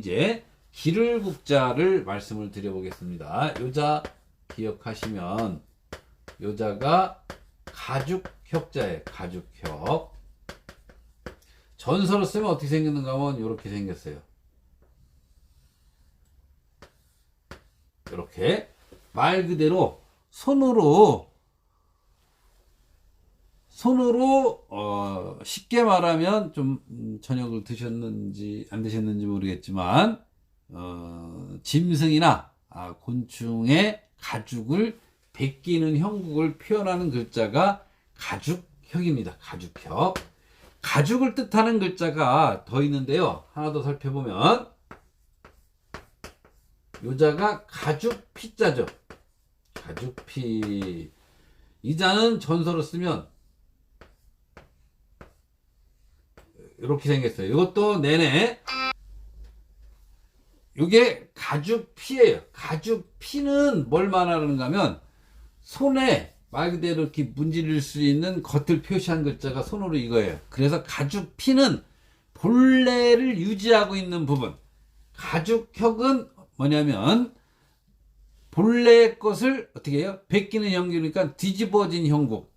이제 기를국자를 말씀을 드려보겠습니다. 요자 기억하시면 요자가 가죽혁자예요. 가죽혁. 전서로 쓰면 어떻게 생겼는가 하면 이렇게 생겼어요. 이렇게 말 그대로 손으로 쉽게 말하면 좀 저녁을 드셨는지 안 드셨는지 모르겠지만 짐승이나 곤충의 가죽을 베끼는 형국을 표현하는 글자가 가죽혁입니다. 가죽혁. 가죽을 뜻하는 글자가 더 있는데요. 하나 더 살펴보면 요자가 가죽피자죠. 가죽피. 이자는 전서로 쓰면 이렇게 생겼어요. 이것도 내내 이게 가죽피예요. 가죽피는 뭘 말하는가 하면 손에 말 그대로 이렇게 문지를 수 있는 겉을 표시한 글자가 손으로 이거예요. 그래서 가죽피는 본래를 유지하고 있는 부분. 가죽혁은 뭐냐면 본래의 것을 어떻게 해요? 베끼는 형국이니까 뒤집어진 형국.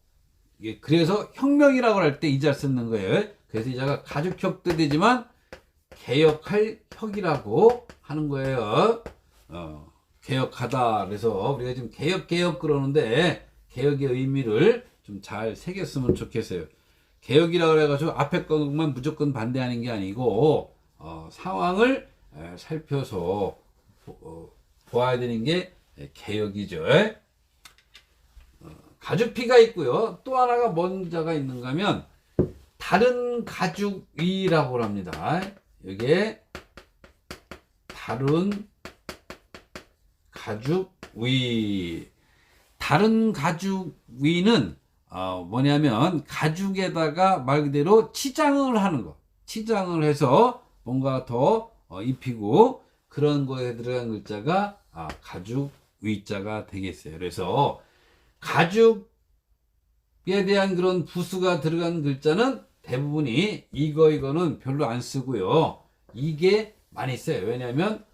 그래서 혁명이라고 할 때 이 자 쓰는 거예요. 그래서 이 자가 가죽혁도 되지만 개혁할 혁이라고 하는 거예요. 개혁하다. 그래서 우리가 지금 개혁 그러는데 개혁의 의미를 좀 잘 새겼으면 좋겠어요. 개혁이라고 해가지고 앞에 것만 무조건 반대하는 게 아니고 상황을 살펴서 보아야 되는 게 개혁이죠. 가죽피가 있고요. 또 하나가 뭔 자가 있는가 하면 다른 가죽위라고 합니다. 이게 다른 가죽위. 다른 가죽위는 뭐냐면 가죽에다가 말 그대로 치장을 하는 거. 치장을 해서 뭔가 더 입히고 그런 거에 들어간 글자가 가죽위자가 되겠어요. 그래서 가죽에 대한 그런 부수가 들어간 글자는 대부분이 이거는 별로 안 쓰고요. 이게 많이 써요. 왜냐하면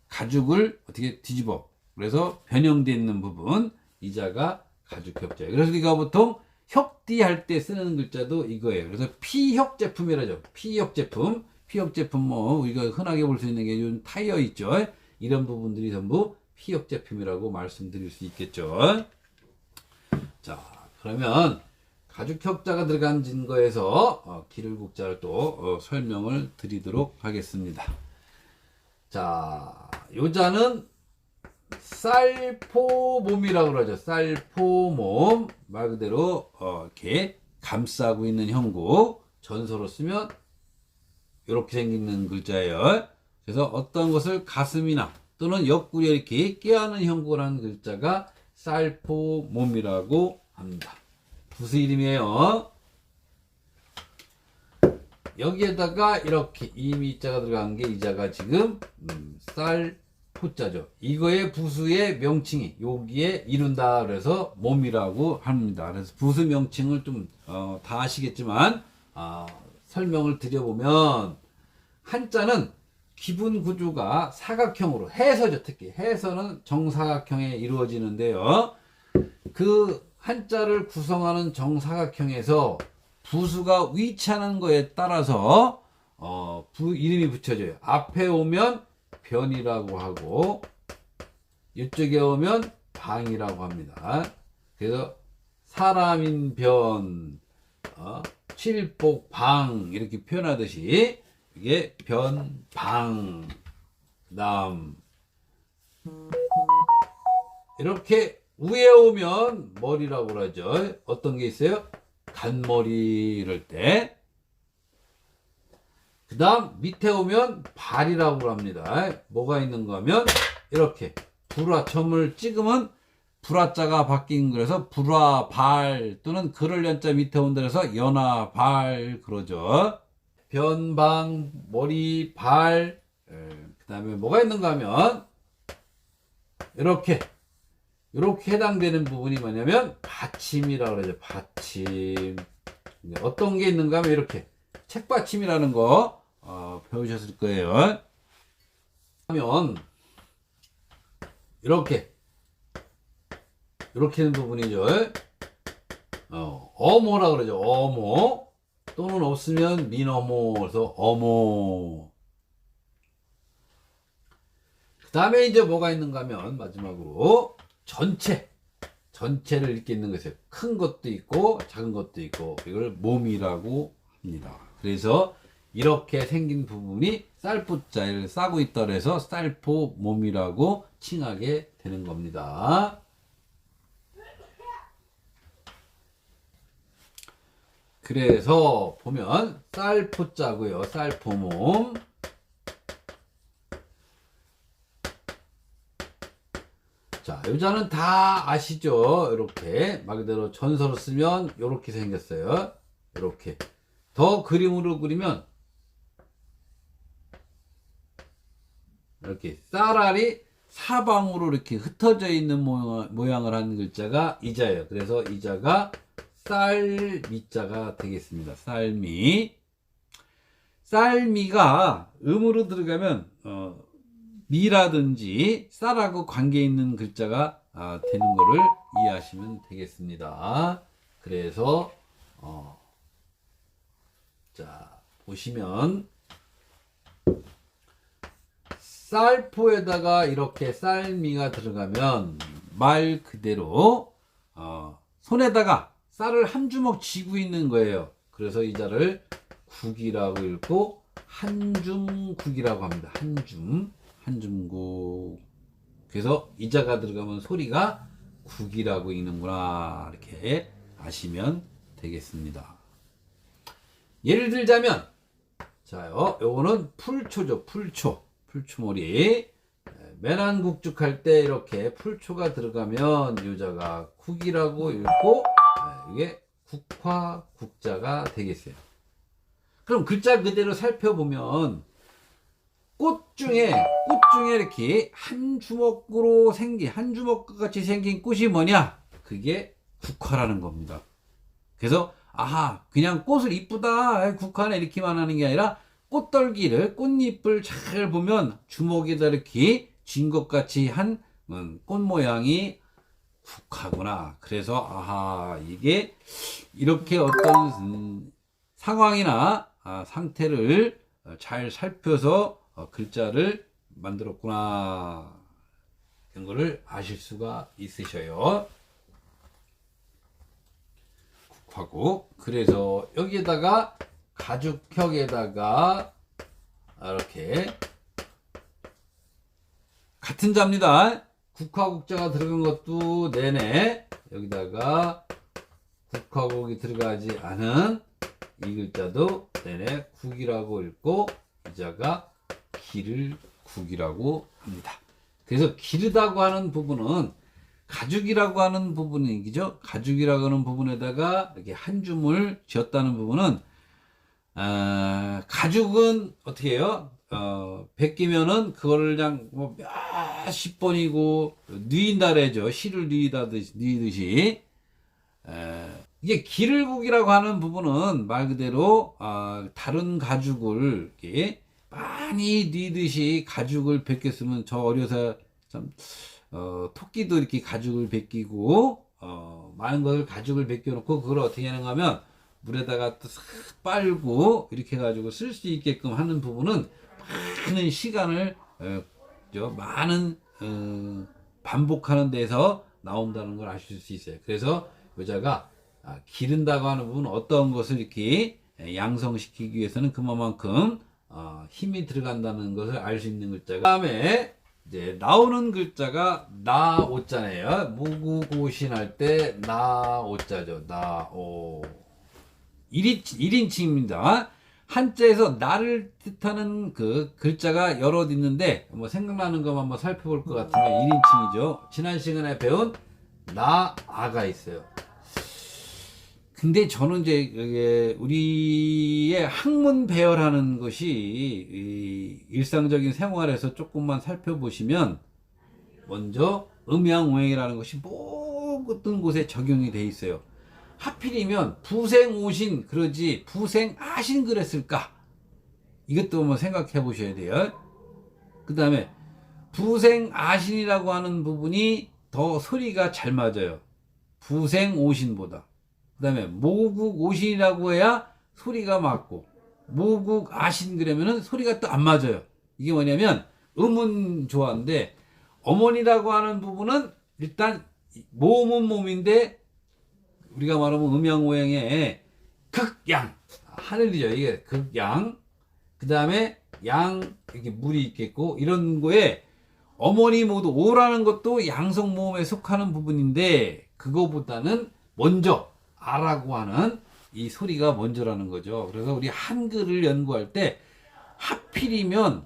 가죽을 어떻게 뒤집어 그래서 변형되어 있는 부분 이자가 가죽혁자예요. 그래서 우리가 보통 혁디 할 때 쓰는 글자도 이거예요. 그래서 피혁 제품이라죠. 피혁 제품. 피혁 제품 뭐 우리가 흔하게 볼 수 있는 게 요즘 타이어 있죠. 이런 부분들이 전부 피혁 제품이라고 말씀드릴 수 있겠죠. 자, 그러면 가죽혁자가 들어간 증거에서 기를국자를 또 설명을 드리도록 하겠습니다. 자, 요자는 쌀포몸이라고 그러죠. 쌀포몸. 말 그대로 이렇게 감싸고 있는 형국. 전서로 쓰면 이렇게 생기는 글자예요. 그래서 어떤 것을 가슴이나 또는 옆구리에 이렇게 껴안는 형국을 하는 글자가 쌀포몸이라고 합니다. 부수 이름이에요. 여기에다가 이렇게 이미자가 들어간 게 이자가 지금 쌀포자죠. 이거의 부수의 명칭이 여기에 이룬다 그래서 몸이라고 합니다. 그래서 부수 명칭을 좀 다 아시겠지만 설명을 드려보면 한자는 기본 구조가 사각형으로 해서죠. 특히 해서는 정사각형에 이루어지는데요. 그 한자를 구성하는 정사각형에서 부수가 위치하는 거에 따라서 이름이 붙여져요. 앞에 오면 변이라고 하고 이쪽에 오면 방이라고 합니다. 그래서 사람인 변, 칠복 방 이렇게 표현하듯이 이게 변, 방, 남 이렇게 위에 오면 머리라고 그러죠. 어떤 게 있어요? 간머리 이럴 때. 그 다음 밑에 오면 발이라고 합니다. 뭐가 있는가 하면 이렇게 불화점을 찍으면 불화자가 바뀐 그래서 불화발 또는 그럴 연자 밑에 온다 해서 연화발 그러죠. 변방, 머리, 발. 그 다음에 뭐가 있는가 하면 이렇게 해당되는 부분이 뭐냐면 받침이라고 그러죠. 받침. 어떤 게 있는가 하면 이렇게 책받침이라는 거 배우셨을 거예요. 하면 이렇게 있는 부분이죠. 어모라 그러죠. 어모 또는 없으면 민어모. 그래서 어모. 그 다음에 이제 뭐가 있는가 하면 마지막으로 전체를 이렇게 있는 것이에요. 큰 것도 있고 작은 것도 있고 이걸 몸이라고 합니다. 그래서 이렇게 생긴 부분이 쌀포자를 싸고 있다 그래서 쌀포 몸이라고 칭하게 되는 겁니다. 그래서 보면 쌀포자고요. 쌀포몸. 자, 요자는 다 아시죠? 이렇게 말 그대로 전서로 쓰면 이렇게 생겼어요. 이렇게 더 그림으로 그리면 이렇게 쌀알이 사방으로 이렇게 흩어져 있는 모양을 하는 글자가 이자예요. 그래서 이자가 쌀미자가 되겠습니다. 쌀미가 음으로 들어가면 미라든지 쌀하고 관계 있는 글자가 되는 거를 이해하시면 되겠습니다. 그래서 자 보시면 쌀포에다가 이렇게 쌀미가 들어가면 말 그대로 손에다가 쌀을 한 주먹 쥐고 있는 거예요. 그래서 이 자를 국이라고 읽고 한줌국이라고 합니다. 한줌국. 그래서 이 자가 들어가면 소리가 국이라고 읽는구나 이렇게 아시면 되겠습니다. 예를 들자면 자요, 요거는 풀초죠. 풀초머리. 매난국죽 할 때 이렇게 풀초가 들어가면 요자가 국이라고 읽고 이게 국화국자가 되겠어요. 그럼 글자 그대로 살펴보면 꽃 중에 이렇게 한 주먹으로 한 주먹 같이 생긴 꽃이 뭐냐? 그게 국화라는 겁니다. 그래서 그냥 꽃을 이쁘다 국화네 이렇게만 하는 게 아니라 꽃잎을 잘 보면 주먹에다 이렇게 쥔 것 같이 한 꽃 모양이 국화구나. 그래서 이게 이렇게 어떤 상황이나 상태를 잘 살펴서 글자를 만들었구나 이런 거를 아실 수가 있으셔요. 국화국. 그래서 여기에다가 가죽형에다가 이렇게 같은 자입니다. 국화국자가 들어간 것도 내내 여기다가 국화국이 들어가지 않은 이 글자도 내내 국이라고 읽고 이 자가 기를 국이라고 합니다. 그래서 기르다고 하는 부분은 가죽이라고 하는 부분이죠. 가죽이라고 하는 부분에다가 이렇게 한 줌을 지었다는 부분은 가죽은 어떻게 해요? 벗기면은 그거를 그냥 몇십 번이고 뉘인다 그러죠. 실을 뉘듯이. 이게 기를국이라고 하는 부분은 말 그대로 다른 가죽을 이렇게 많이 뉘듯이 가죽을 벗겼으면 저 어려서 참 토끼도 이렇게 가죽을 벗기고 많은 것을 가죽을 벗겨놓고 그걸 어떻게 하는가 하면 물에다가 또 싹 빨고 이렇게 해가지고 쓸 수 있게끔 하는 부분은 많은 시간을 많은 반복하는 데서 나온다는 걸 아실 수 있어요. 그래서 여자가 기른다고 하는 부분은 어떤 것을 이렇게 양성시키기 위해서는 그만큼 힘이 들어간다는 것을 알 수 있는 글자가. 그 다음에 이제 나오는 글자가 나오자네요. 무구고신 할 때 나오자죠. 나오. 1인칭입니다. 한자에서 나를 뜻하는 그 글자가 여럿 있는데 생각나는 것만 한번 살펴볼 것 같으면 1인칭이죠. 지난 시간에 배운 나아가 있어요. 근데 저는 이제 우리의 학문 배열하는 것이 일상적인 생활에서 조금만 살펴보시면 먼저 음양오행이라는 것이 모든 곳에 적용이 돼 있어요. 하필이면 부생오신 그러지 부생아신 그랬을까? 이것도 한번 생각해 보셔야 돼요. 그 다음에 부생아신이라고 하는 부분이 더 소리가 잘 맞아요. 부생오신보다. 그 다음에 모국오신이라고 해야 소리가 맞고, 모국아신 그러면은 소리가 또 안 맞아요. 이게 뭐냐면 음은 좋아하는데, 어머니라고 하는 부분은 일단 몸은 몸인데, 우리가 말하면 음양오양의 극양, 하늘이죠. 이게 극양. 그 다음에 양, 이렇게 물이 있겠고, 이런 거에 어머니 모두 오라는 것도 양성 모음에 속하는 부분인데, 그거보다는 먼저 아라고 하는 이 소리가 먼저라는 거죠. 그래서 우리 한글을 연구할 때 하필이면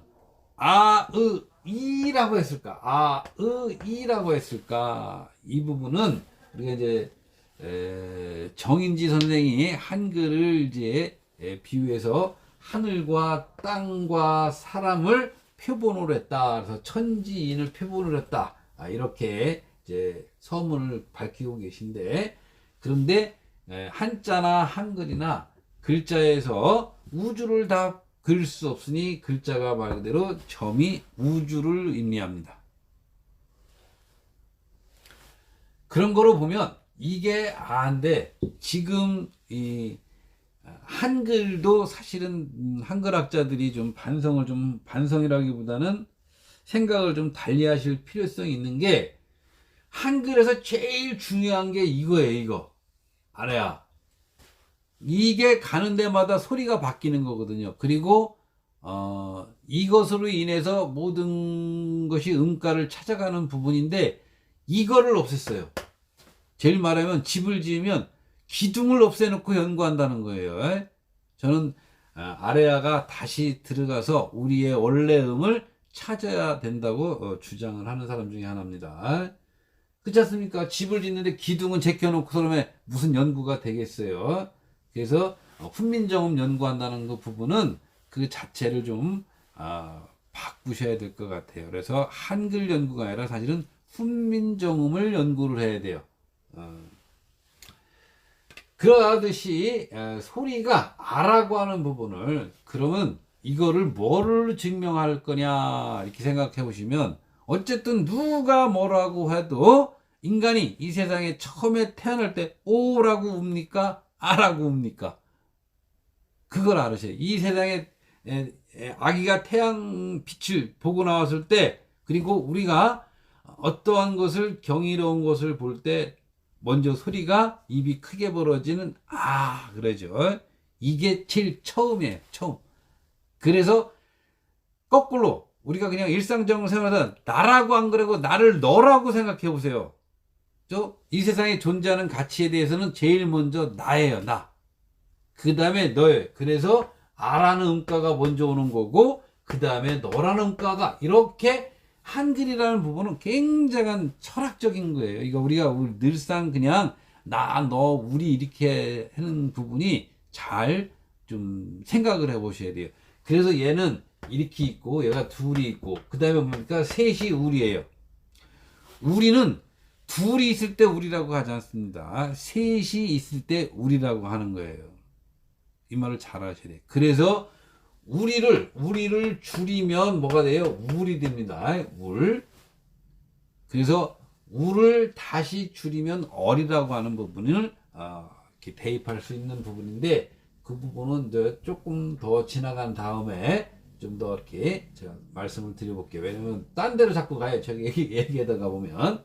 아, 으, 이라고 했을까? 아, 으, 이라고 했을까? 이 부분은 우리가 이제 정인지 선생이 한글을 이제 비유해서 하늘과 땅과 사람을 표본으로 했다. 그래서 천지인을 표본으로 했다. 이렇게 이제 서문을 밝히고 계신데, 그런데 한자나 한글이나 글자에서 우주를 다 그릴 수 없으니 글자가 말 그대로 점이 우주를 의미합니다. 그런 거로 보면 이게 아인데, 지금 이 한글도 사실은 한글학자들이 좀 반성이라기보다는 생각을 좀 달리 하실 필요성이 있는 게, 한글에서 제일 중요한 게 이거예요. 이거 알아야 이게 가는 데마다 소리가 바뀌는 거거든요. 그리고 이것으로 인해서 모든 것이 음가를 찾아가는 부분인데, 이거를 없앴어요. 제일 말하면 집을 지으면 기둥을 없애놓고 연구한다는 거예요. 저는 아레아가 다시 들어가서 우리의 원래 음을 찾아야 된다고 주장을 하는 사람 중에 하나입니다. 그렇지 않습니까? 집을 짓는데 기둥은 제껴놓고 그러면 무슨 연구가 되겠어요? 그래서 훈민정음 연구한다는 그 부분은 그 자체를 좀 바꾸셔야 될 것 같아요. 그래서 한글 연구가 아니라 사실은 훈민정음을 연구를 해야 돼요. 그러듯이 소리가 아라고 하는 부분을, 그러면 이거를 뭐를 증명할 거냐 이렇게 생각해 보시면, 어쨌든 누가 뭐라고 해도 인간이 이 세상에 처음에 태어날 때 오라고 웁니까? 아라고 웁니까? 그걸 알으세요. 이 세상에 아기가 태양 빛을 보고 나왔을 때, 그리고 우리가 어떠한 것을, 경이로운 것을 볼 때 먼저 소리가 입이 크게 벌어지는 그러죠. 이게 제일 처음이에요. 처음. 그래서 거꾸로 우리가 그냥 일상적으로 생각하다 나라고 안 그러고 나를 너라고 생각해 보세요. 이 세상에 존재하는 가치에 대해서는 제일 먼저 나예요. 나. 그 다음에 너예요. 그래서 아라는 음가가 먼저 오는 거고, 그 다음에 너라는 음가가, 이렇게 한글이라는 부분은 굉장한 철학적인 거예요. 이거 우리가 늘상 그냥 나, 너, 우리 이렇게 하는 부분이 잘 좀 생각을 해 보셔야 돼요. 그래서 얘는 이렇게 있고 얘가 둘이 있고, 그 다음에 뭡니까? 셋이 우리예요. 우리는 둘이 있을 때 우리라고 하지 않습니다. 셋이 있을 때 우리라고 하는 거예요. 이 말을 잘 하셔야 돼요. 그래서 우리를 줄이면 뭐가 돼요? 울이 됩니다. 울. 그래서 울을 다시 줄이면 얼이라고 하는 부분을 이렇게 대입할 수 있는 부분인데, 그 부분은 이제 조금 더 지나간 다음에 좀 더 이렇게 제가 말씀을 드려볼게요. 왜냐면 딴 데로 자꾸 가요. 저기 얘기하다가 보면.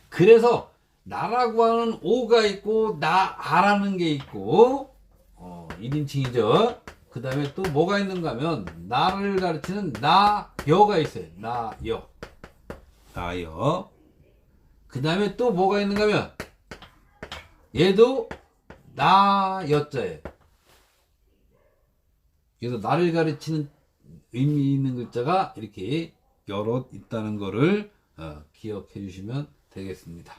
그래서 나라고 하는 오가 있고 아라는 게 있고 1인칭이죠. 그 다음에 또 뭐가 있는가 하면 나를 가르치는 나여가 있어요. 나여. 그 다음에 또 뭐가 있는가 하면 얘도 나여자예요. 그래서 나를 가르치는 의미 있는 글자가 이렇게 여럿 있다는 거를 기억해 주시면 되겠습니다.